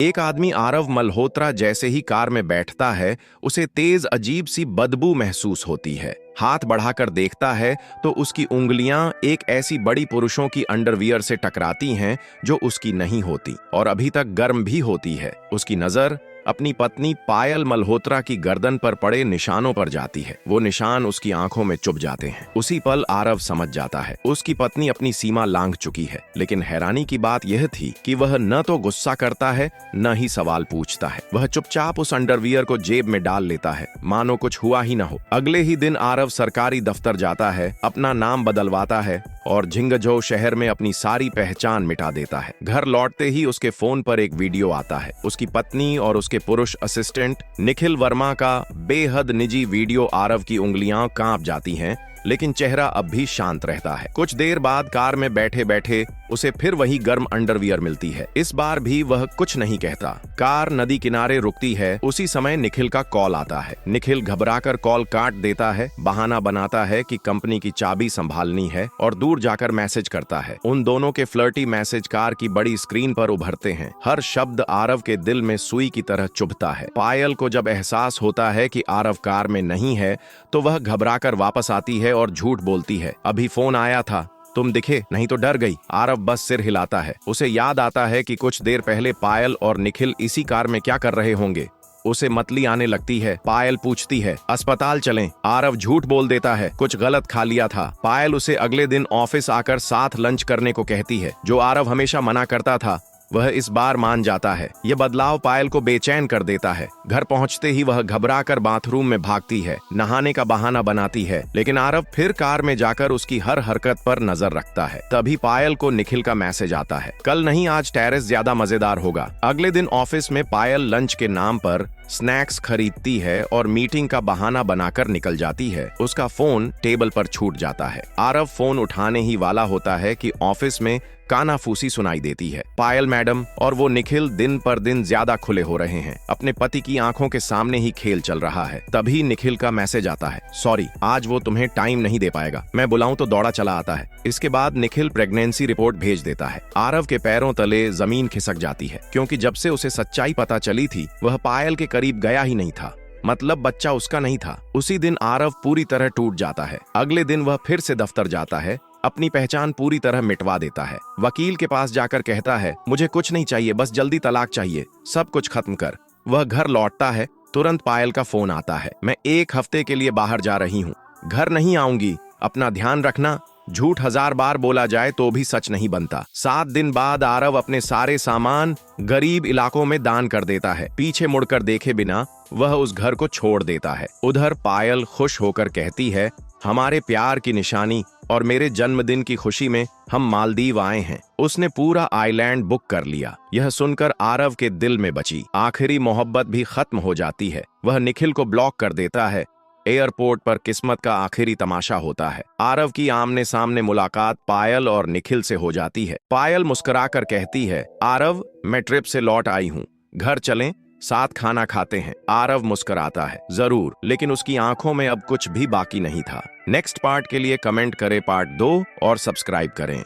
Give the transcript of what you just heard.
एक आदमी आरव मल्होत्रा जैसे ही कार में बैठता है, उसे तेज अजीब सी बदबू महसूस होती है। हाथ बढ़ाकर देखता है तो उसकी उंगलियां एक ऐसी बड़ी पुरुषों की अंडरवियर से टकराती हैं जो उसकी नहीं होती और अभी तक गर्म भी होती है। उसकी नजर अपनी पत्नी पायल मल्होत्रा की गर्दन पर पड़े निशानों पर जाती है। वो निशान उसकी आंखों में चुभ जाते हैं। उसी पल आरव समझ जाता है उसकी पत्नी अपनी सीमा लांघ चुकी है। लेकिन हैरानी की बात यह थी कि वह न तो गुस्सा करता है न ही सवाल पूछता है। वह चुपचाप उस अंडरवियर को जेब में डाल लेता है, मानो कुछ हुआ ही न हो। अगले ही दिन आरव सरकारी दफ्तर जाता है, अपना नाम बदलवाता है और झिंगझो शहर में अपनी सारी पहचान मिटा देता है। घर लौटते ही उसके फोन पर एक वीडियो आता है। उसकी पत्नी और उसके पुरुष असिस्टेंट निखिल वर्मा का बेहद निजी वीडियो। आरव की उंगलियां कांप जाती हैं, लेकिन चेहरा अब भी शांत रहता है। कुछ देर बाद कार में बैठे बैठे उसे फिर वही गर्म अंडरवियर मिलती है। इस बार भी वह कुछ नहीं कहता। कार नदी किनारे रुकती है। उसी समय निखिल का कॉल आता है। निखिल घबराकर कॉल काट देता है, बहाना बनाता है कि कंपनी की चाबी संभालनी है और दूर जाकर मैसेज करता है। उन दोनों के फ्लर्टी मैसेज कार की बड़ी स्क्रीन पर उभरते हैं। हर शब्द आरव के दिल में सुई की तरह चुभता है। पायल को जब एहसास होता है कि आरव कार में नहीं है तो वह घबराकर वापस आती है और झूठ बोलती है, अभी फोन आया था, तुम दिखे नहीं तो डर गई। आरव बस सिर हिलाता है। उसे याद आता है कि कुछ देर पहले पायल और निखिल इसी कार में क्या कर रहे होंगे। उसे मतली आने लगती है। पायल पूछती है, अस्पताल चलें। आरव झूठ बोल देता है, कुछ गलत खा लिया था। पायल उसे अगले दिन ऑफिस आकर साथ लंच करने को कहती है। जो आरव हमेशा मना करता था वह इस बार मान जाता है। यह बदलाव पायल को बेचैन कर देता है। घर पहुंचते ही वह घबराकर बाथरूम में भागती है, नहाने का बहाना बनाती है। लेकिन आरव फिर कार में जाकर उसकी हर हरकत पर नजर रखता है। तभी पायल को निखिल का मैसेज आता है, कल नहीं आज टेरेस ज्यादा मजेदार होगा। अगले दिन ऑफिस में पायल लंच के नाम पर स्नैक्स खरीदती है और मीटिंग का बहाना बनाकर निकल जाती है। उसका फोन टेबल पर छूट जाता है। आरव फोन उठाने ही वाला होता है कि ऑफिस में कानाफूसी सुनाई देती है। पायल मैडम और वो निखिल दिन पर दिन ज्यादा खुले हो रहे हैं। अपने पति की आंखों के सामने ही खेल चल रहा है। तभी निखिल का मैसेज आता है, सॉरी आज वो तुम्हें टाइम नहीं दे पाएगा, मैं बुलाऊं तो दौड़ा चला आता है। इसके बाद निखिल प्रेगनेंसी रिपोर्ट भेज देता है। आरव के पैरों तले जमीन खिसक जाती है, क्योंकि जब से उसे सच्चाई पता चली थी वह पायल के करीब गया ही नहीं था। मतलब बच्चा उसका नहीं था। उसी दिन आरव पूरी तरह टूट जाता है। अगले दिन वह फिर से दफ्तर जाता है, अपनी पहचान पूरी तरह मिटवा देता है। वकील के पास जाकर कहता है, मुझे कुछ नहीं चाहिए, बस जल्दी तलाक चाहिए, सब कुछ खत्म कर। वह घर लौटता है, तुरंत पायल का फोन आता है, मैं 1 हफ्ते के लिए बाहर जा रही हूँ, घर नहीं आऊंगी, अपना ध्यान रखना। झूठ 1000 बार बोला जाए तो भी सच नहीं बनता। 7 दिन बाद आरव अपने सारे सामान गरीब इलाकों में दान कर देता है। पीछे मुड़कर देखे बिना वह उस घर को छोड़ देता है। उधर पायल खुश होकर कहती है, हमारे प्यार की निशानी और मेरे जन्मदिन की खुशी में हम मालदीव आए हैं। उसने पूरा आइलैंड बुक कर लिया। यह सुनकर आरव के दिल में बची आखिरी मोहब्बत भी खत्म हो जाती है। वह निखिल को ब्लॉक कर देता है। एयरपोर्ट पर किस्मत का आखिरी तमाशा होता है। आरव की आमने सामने मुलाकात पायल और निखिल से हो जाती है। पायल मुस्कुराकर कहती है, आरव मैं ट्रिप से लौट आई हूँ, घर चलें, साथ खाना खाते हैं। आरव मुस्कुराता है, जरूर, लेकिन उसकी आंखों में अब कुछ भी बाकी नहीं था। नेक्स्ट पार्ट के लिए कमेंट करें पार्ट 2 और सब्सक्राइब करें।